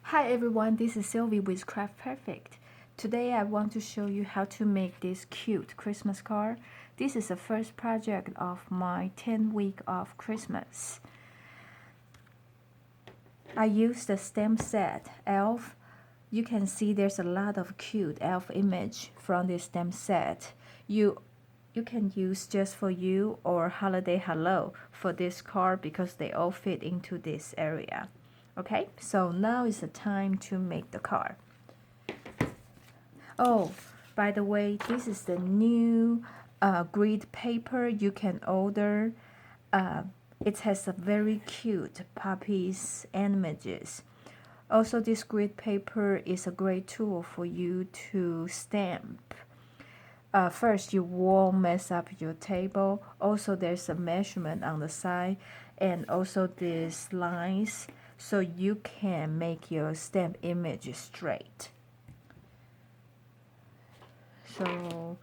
Hi everyone, this is Sylvie with Craft Perfect. Today I want to show you how to make this cute Christmas card. This is the first project of my 10-week of Christmas. I used the stamp set elf. You can see there's a lot of cute elf image from this stamp set. You can use just for you or holiday hello for this card because they all fit into this area. Okay, so now is the time to make the card. Oh, by the way, this is the new grid paper you can order. It has a very cute puppies images. Also, this grid paper is a great tool for you to stamp. First, you won't mess up your table. Also, there's a measurement on the side and also these lines so you can make your stamp image straight. So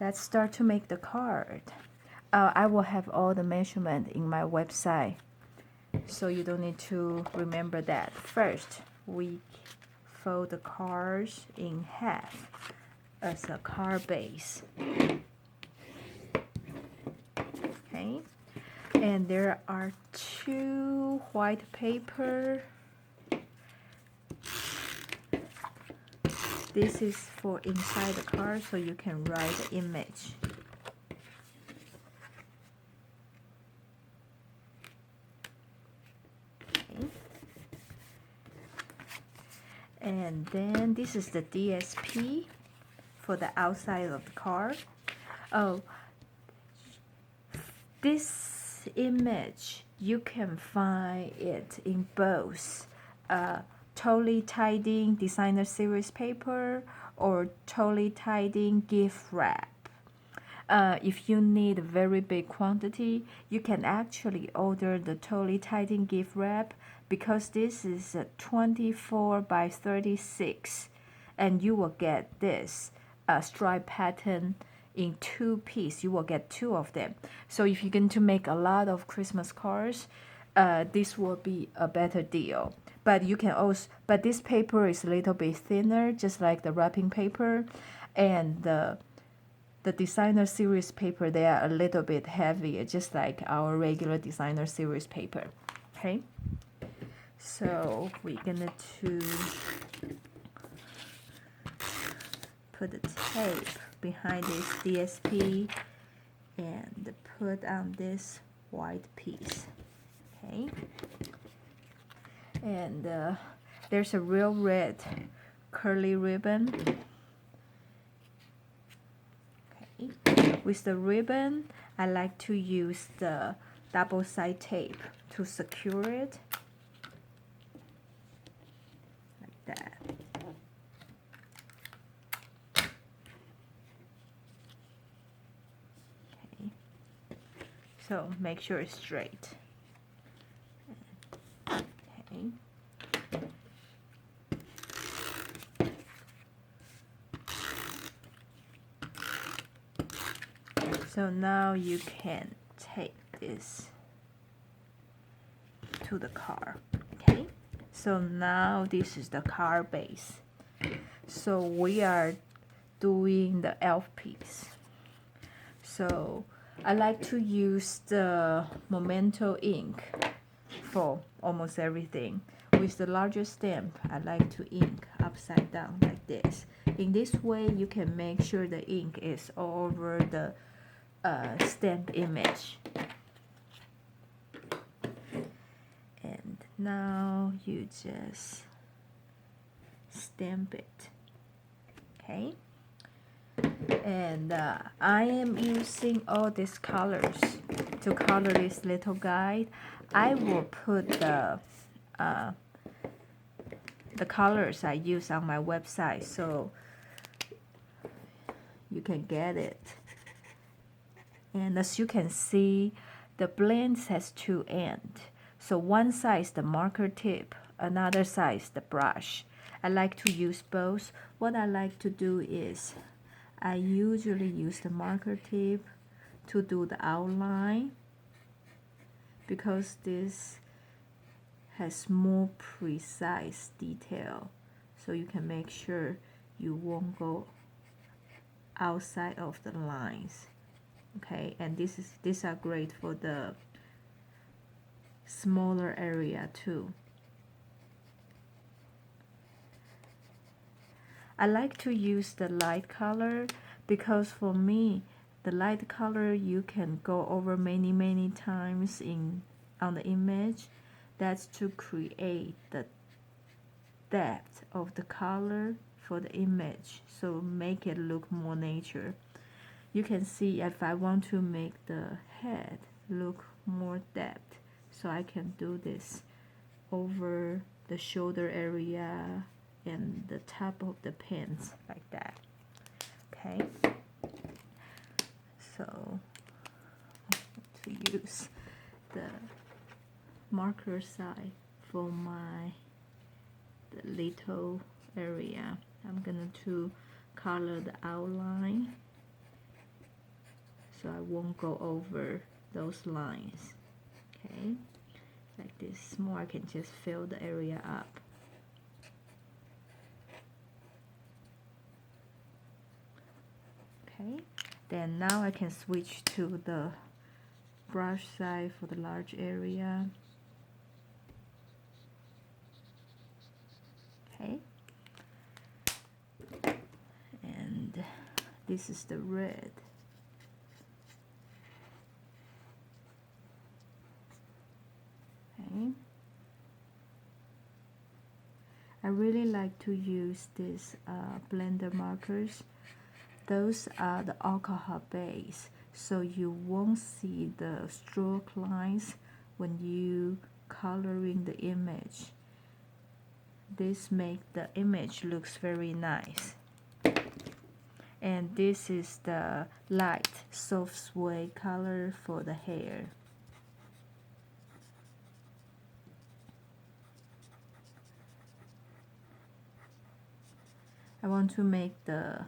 let's start to make the card. I will have all the measurement in my website, so you don't need to remember that. First, we fold the cards in half as a card base. Okay, and there are two white paper. This is for inside the card, so you can write the image. Okay. And then this is the DSP for the outside of the card. Oh, this image, you can find it in both Totally Tidying Designer Series paper or Totally Tidying gift wrap. If you need a very big quantity, you can actually order the Totally Tidying gift wrap because this is a 24 by 36 and you will get this stripe pattern in 2 pieces. You will get 2 of them. So if you're going to make a lot of Christmas cards, this will be a better deal. But you can also, but this paper is a little bit thinner, just like the wrapping paper, and the designer series paper, they are a little bit heavier, just like our regular designer series paper. Okay, so we're gonna to put the tape behind this DSP and put on this white piece. Okay, and there's a real red curly ribbon. Okay, with the ribbon, I like to use the double side tape to secure it like that. Okay, so make sure it's straight. Okay. So now you can take this to the card. Okay, so now this is the card base. So we are doing the elf piece. So I like to use the Memento ink for almost everything. With the larger stamp, I like to ink upside down like this. In this way, you can make sure the ink is all over the stamp image. And now you just stamp it. Okay, and I am using all these colors to color this little guide. I will put the colors I use on my website so you can get it. And as you can see, the blend has 2 ends. So one side is the marker tip, another side is the brush. I like to use both. What I like to do is I usually use the marker tip to do the outline because this has more precise detail, so you can make sure you won't go outside of the lines. Okay, and these are great for the smaller area too. I like to use the light color because for me, the light color you can go over many times on the image. That's to create the depth of the color for the image, so make it look more nature. You can see if I want to make the head look more depth, so I can do this over the shoulder area and the top of the pants like that. Okay, so to use the marker side for the little area, I'm gonna to color the outline so I won't go over those lines. Okay, like this more, I can just fill the area up. Okay, then now I can switch to the brush side for the large area. Okay, and this is the red. Okay, I really like to use these blender markers. Those are the alcohol base, so you won't see the stroke lines when you coloring the image. This makes the image looks very nice. And this is the light soft suede color for the hair. I want to make the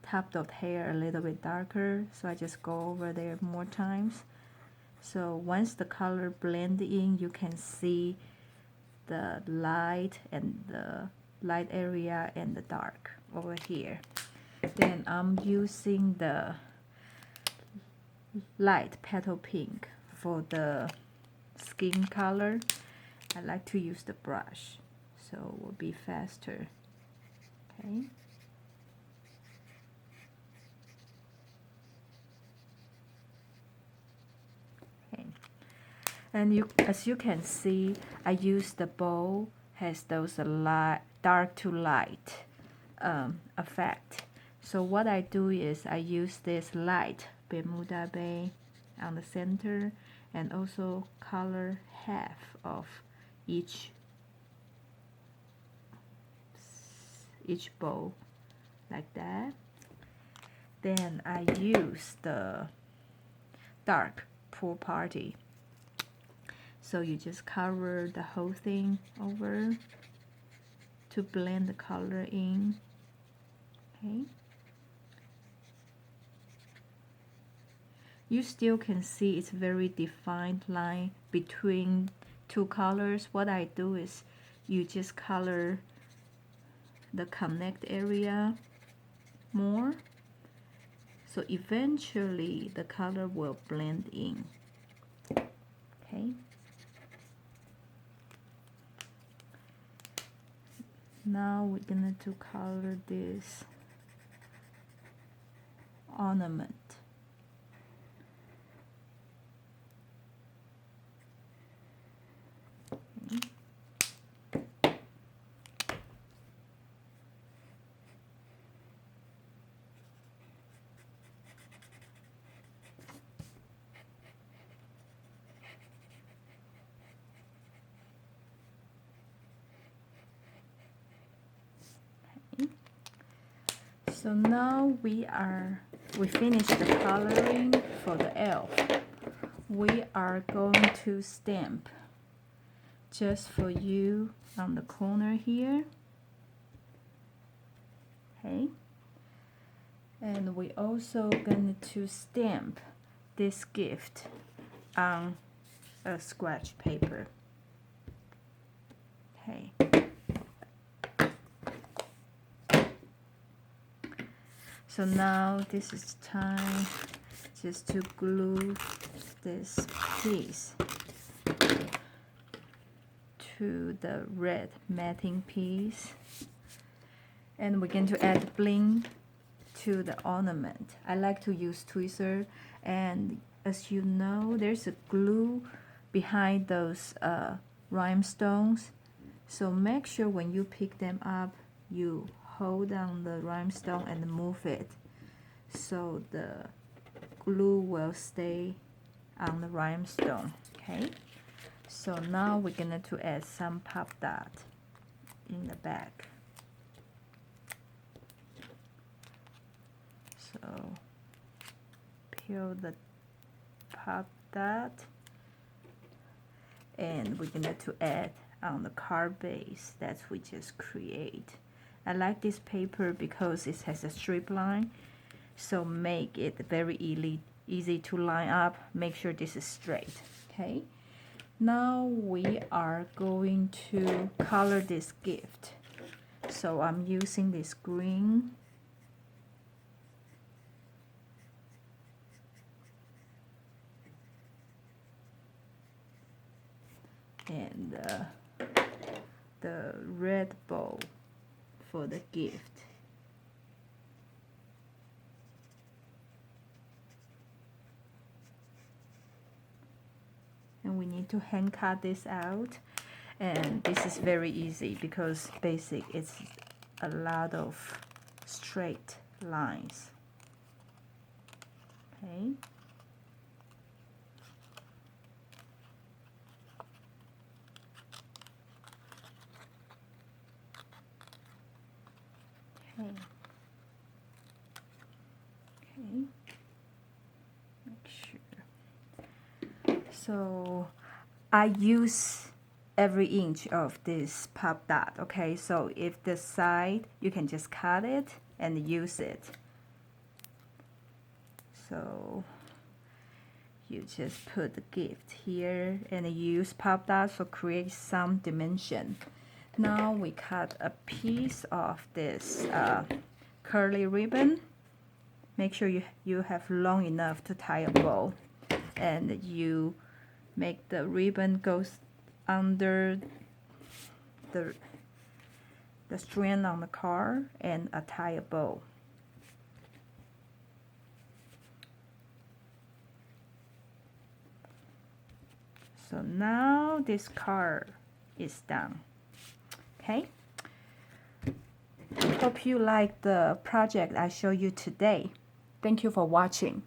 top of hair a little bit darker, so I just go over there more times. So once the color blend in, you can see the light and the light area and the dark over here. Then I'm using the light petal pink for the skin color. I like to use the brush, so it will be faster. Okay. And as you can see, I use the bow has those dark to light effect. So what I do is I use this light Bermuda Bay on the center, and also color half of each bow like that. Then I use the dark pool party. So you just cover the whole thing over to blend the color in. Okay. You still can see it's very defined line between two colors. What I do is you just color the connect area more. So eventually the color will blend in. Okay. Now we're gonna to color this ornament. Okay. So now we finished the coloring for the elf. We are going to stamp just for you on the corner here. Okay. And we also going to stamp this gift on a scratch paper. Okay. So now this is time just to glue this piece to the red matting piece. And we're going to add bling to the ornament. I like to use tweezer, and as you know, there's a glue behind those rhinestones. So make sure when you pick them up, you hold on the rhinestone and move it so the glue will stay on the rhinestone. Okay, so now we're gonna to add some pop dot in the back. So peel the pop dot, and we're gonna to add on the card base that we just create. I like this paper because it has a strip line, so make it very easy to line up. Make sure this is straight. Okay, now we are going to color this gift. So I'm using this green, and the red bow for the gift. And we need to hand cut this out, and this is very easy because basic it's a lot of straight lines. Okay. Okay. Okay. Make sure. So I use every inch of this pop dot. Okay, so if the side, you can just cut it and use it. So you just put the gift here and use pop dot, so create some dimension. Now we cut a piece of this curly ribbon. Make sure you have long enough to tie a bow, and you make the ribbon goes under the strand on the card and tie a bow. So now this card is done. Okay. Hope you like the project I showed you today. Thank you for watching.